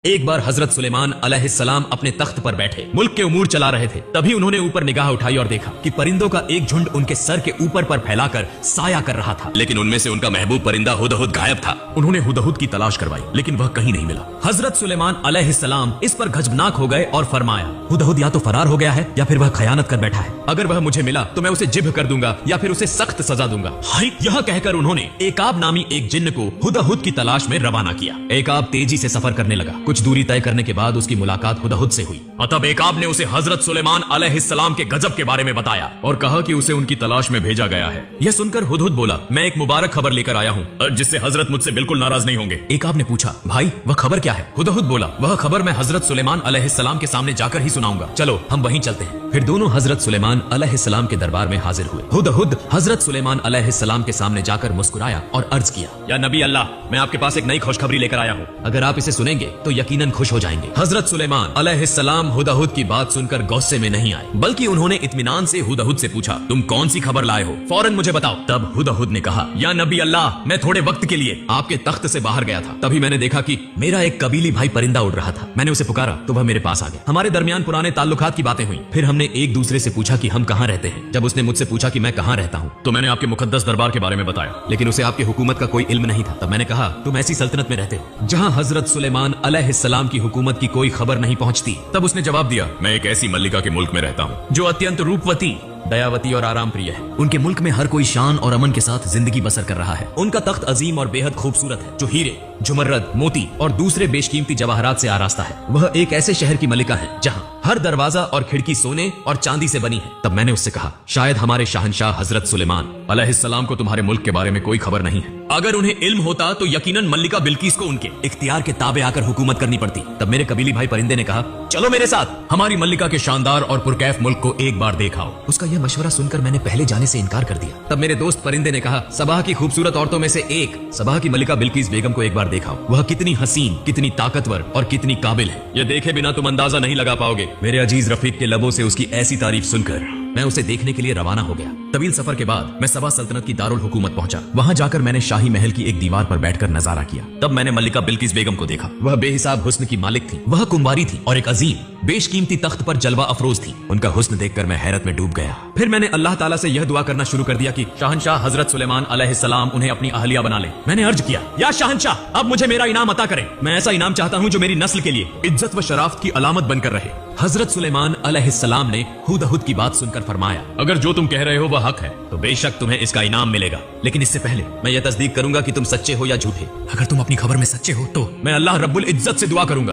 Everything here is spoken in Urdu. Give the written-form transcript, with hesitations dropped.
ایک بار حضرت سلیمان علیہ السلام اپنے تخت پر بیٹھے ملک کے امور چلا رہے تھے، تبھی انہوں نے اوپر نگاہ اٹھائی اور دیکھا کہ پرندوں کا ایک جھنڈ ان کے سر کے اوپر پر پھیلا کر سایہ کر رہا تھا، لیکن ان میں سے ان کا محبوب پرندہ ہدہد غائب تھا۔ انہوں نے ہدہد کی تلاش کروائی لیکن وہ کہیں نہیں ملا۔ حضرت سلیمان علیہ السلام اس پر گھجبناک ہو گئے اور فرمایا، ہدہد یا تو فرار ہو گیا ہے یا پھر وہ خیانت کر بیٹھا ہے، اگر وہ مجھے ملا تو میں اسے جبہ کر دوں گا یا پھر اسے سخت سزا دوں گا۔ یہ کہہ کر انہوں نے ایکاب نامی ایک جن کو ہدہد کی تلاش میں روانہ کیا۔ ایکاب تیزی سے سفر کرنے لگا، کچھ دوری طے کرنے کے بعد اس کی ملاقات ہدہد سے ہوئی۔ تب ایکاب نے اسے حضرت سلیمان علیہ السلام کے غضب کے بارے میں بتایا اور کہا کہ اسے ان کی تلاش میں بھیجا گیا ہے۔ یہ سن کر ہدہد بولا، میں ایک مبارک خبر لے کر آیا ہوں جس سے حضرت مجھ سے بالکل ناراض نہیں ہوں گے۔ ایکاب نے پوچھا، بھائی وہ خبر کیا ہے؟ ہدہد بولا، وہ خبر میں حضرت سلیمان علیہ السلام کے سامنے جا کر ہی سناؤں گا، چلو ہم وہیں چلتے ہیں۔ پھر دونوں حضرت سلیمان علیہ السلام کے دربار میں حاضر ہوئے۔ ہدہد حضرت سلیمان علیہ السلام کے سامنے جا کر مسکرایا اور عرض کیا، یا نبی اللہ، میں آپ کے پاس ایک نئی خوشخبری لے کر آیا ہوں، اگر آپ اسے سنیں گے تو یقیناً خوش ہو جائیں گے۔ حضرت سلیمان علیہ السلام ہدہد کی بات سن کر غصے میں نہیں آئے، بلکہ انہوں نے اطمینان سے ہدہد سے پوچھا، تم کون سی خبر لائے ہو؟ فوراً مجھے بتاؤ۔ تب ہدہد نے کہا، یا نبی اللہ، میں تھوڑے وقت کے لیے آپ کے تخت سے باہر گیا تھا، تبھی میں نے دیکھا کہ میرا ایک قبیلی بھائی پرندہ اڑ رہا تھا، میں نے اسے پکارا تو وہ میرے پاس آ گیا، ہمارے درمیان پرانے تعلقات کی باتیں ہوئی، پھر ہم نے ایک دوسرے سے پوچھا کہ ہم کہاں رہتے ہیں۔ جب اس نے مجھ سے پوچھا کہ میں کہاں رہتا ہوں تو میں نے آپ کے مقدس دربار کے بارے میں بتایا، لیکن اسے آپ کی حکومت کا کوئی علم نہیں تھا۔ تب میں نے کہا، تم ایسی سلطنت میں رہتے ہو جہاں حضرت سلیمان علیہ السلام کی حکومت کی کوئی خبر نہیں پہنچتی۔ تب اس نے جواب دیا، میں ایک ایسی ملکہ کے ملک میں رہتا ہوں جو اتینت روپوتی، دیاوتی اور آرام پریہ ہے۔ ان کے ملک میں ہر کوئی شان اور امن کے ساتھ زندگی بسر کر رہا ہے۔ ان کا تخت عظیم اور بے حد خوبصورت ہے جو ہیرے، جمرد، موتی اور دوسرے بیش قیمتی جواہرات سے آراستہ ہے۔ وہ ایک ایسے شہر کی ملکہ ہے جہاں ہر دروازہ اور کھڑکی سونے اور چاندی سے بنی ہے۔ تب میں نے اس سے کہا، شاید ہمارے شاہنشاہ حضرت سلیمان علیہ السلام کو تمہارے ملک کے بارے میں کوئی خبر نہیں ہے، اگر انہیں علم ہوتا تو یقیناً ملکہ بلقیس کو ان کے اختیار کے تابع آ کر حکومت کرنی پڑتی۔ تب میرے قبیلی بھائی پرندے نے کہا، چلو میرے ساتھ، ہماری ملکہ کے شاندار اور پرکیف ملک کو ایک بار دیکھاؤ۔ اس کا یہ مشورہ سن کر میں نے پہلے جانے سے انکار کر دیا۔ تب میرے دوست پرندے نے کہا، سبا کی خوبصورت عورتوں میں سے ایک سبا کی ملکہ بلقیس بیگم کو ایک بار دیکھاؤ، وہ کتنی حسین، کتنی طاقتور اور کتنی قابل ہے، یہ دیکھے بنا تم اندازہ نہیں لگا پاؤ گے۔ میرے عزیز رفیق کے لبوں سے اس کی ایسی تعریف سن کر میں اسے دیکھنے کے لیے روانہ ہو گیا۔ طویل سفر کے بعد میں سبا سلطنت کی دارالحکومت پہنچا۔ وہاں جا کر میں نے شاہی محل کی ایک دیوار پر بیٹھ کر نظارہ کیا۔ تب میں نے ملکہ بلقیس بیگم کو دیکھا، وہ بے حساب حسن کی مالک تھی، وہ کنواری تھی اور ایک عظیم بیش قیمتی تخت پر جلوہ افروز تھی۔ ان کا حسن دیکھ کر میں حیرت میں ڈوب گیا۔ پھر میں نے اللہ تعالیٰ سے یہ دعا کرنا شروع کر دیا کہ شاہنشاہ حضرت سلیمان علیہ السلام انہیں اپنی اہلیہ بنا لے۔ میں نے عرض کیا، یا شاہنشاہ، اب مجھے میرا انعام عطا کریں، میں ایسا انعام چاہتا ہوں جو میری نسل کے لیے عزت و شرافت کی علامت بن کر رہے۔ حضرت سلیمان علیہ السلام نے ہدہد کی بات سن کر فرمایا، اگر جو تم کہہ رہے ہو وہ حق ہے تو بے شک تمہیں اس کا انعام ملے گا، لیکن اس سے پہلے میں یہ تصدیق کروں گا کہ تم سچے ہو یا جھوٹے۔ اگر تم اپنی خبر میں سچے ہو تو میں اللہ رب العزت سے دعا کروں گا